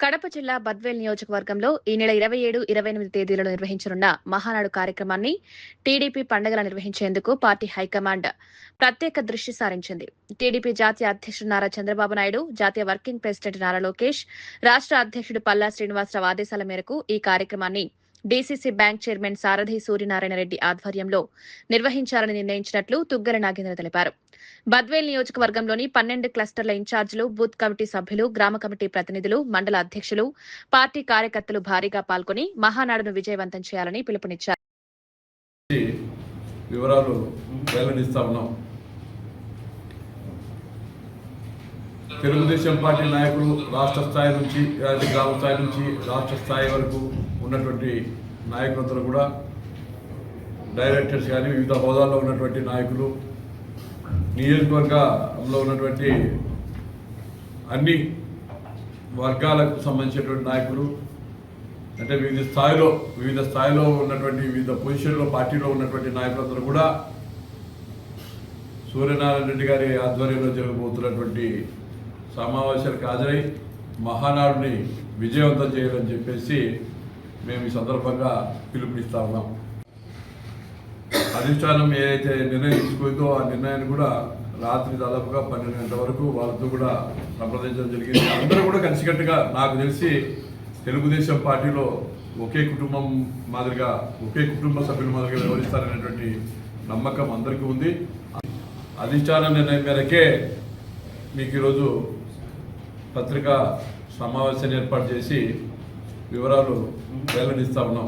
కడప జిల్లా బద్వేల్ నియోజకవర్గంలో ఈ నెల 27, 28 తేదీలలో నిర్వహించనున్న మహానాడు కార్యక్రమాన్ని టీడీపీ పండుగలా నిర్వహించేందుకు పార్టీ హైకమాండ్ ప్రత్యేక దృష్టి సారించింది. టీడీపీ జాతీయ అధ్యక్షుడు నారా చంద్రబాబు నాయుడు, జాతీయ వర్కింగ్ ప్రెసిడెంట్ నారా లోకేష్, రాష్ట్ర అధ్యక్షుడు పల్లా శ్రీనివాసరావు ఆదేశాల మేరకు ఈ కార్యక్రమాన్ని డీసీసీ బ్యాంక్ చైర్మన్ సారథి సూర్యనారాయణ రెడ్డి ఆధ్వర్యంలో నిర్వహించాలని నిర్ణయించినట్లు తుగ్గల నాగేంద్ర తెలిపారు. బద్వేల్ నియోజకవర్గంలోని 12 క్లస్టర్ల ఇన్ఛార్జీలు, బూత్ కమిటీ సభ్యులు, గ్రామ కమిటీ ప్రతినిధులు, మండల అధ్యక్షులు, పార్టీ కార్యకర్తలు భారీగా పాల్గొని మహానాడును విజయవంతం చేయాలని పిలుపునిచ్చారు. వివరాలు వెల్లడిస్తా ఉన్నాం. తెలుగుదేశం పార్టీ నాయకులు రాష్ట్ర స్థాయి నుంచి, గ్రామ స్థాయి నుంచి రాష్ట్ర స్థాయి వరకు ఉన్నటువంటి నాయకులందరూ కూడా, డైరెక్టర్స్ కానీ, వివిధ హోదాల్లో ఉన్నటువంటి నాయకులు, నియోజకవర్గంలో ఉన్నటువంటి అన్ని వర్గాలకు సంబంధించినటువంటి నాయకులు, అంటే వివిధ స్థాయిలో ఉన్నటువంటి వివిధ పొజిషన్లో పార్టీలో ఉన్నటువంటి నాయకులందరూ కూడా సూర్యనారాయణ రెడ్డి గారి ఆధ్వర్యంలో జరగబోతున్నటువంటి సమావేశాలకు హాజరై మహానాడుని విజయవంతం చేయాలని చెప్పేసి మేము ఈ సందర్భంగా పిలుపునిస్తా ఉన్నాం. అధిష్టానం ఏదైతే నిర్ణయం తీసుకుందో ఆ నిర్ణయాన్ని కూడా రాత్రి దాదాపుగా 12 గంటల వరకు వాళ్ళతో కూడా సంప్రదించడం జరిగింది. అందరూ కూడా కలిసికట్టుగా, నాకు తెలిసి తెలుగుదేశం పార్టీలో ఒకే కుటుంబం మాదిరిగా, ఒకే కుటుంబ సభ్యుల మాదిరిగా వ్యవహరిస్తారనేటువంటి నమ్మకం అందరికీ ఉంది. అధిష్టాన నిర్ణయం మేరకే మీకు ఈరోజు పత్రికా సమావేశాన్ని ఏర్పాటు చేసి వివరాలు వెల్లడిస్తా ఉన్నాం.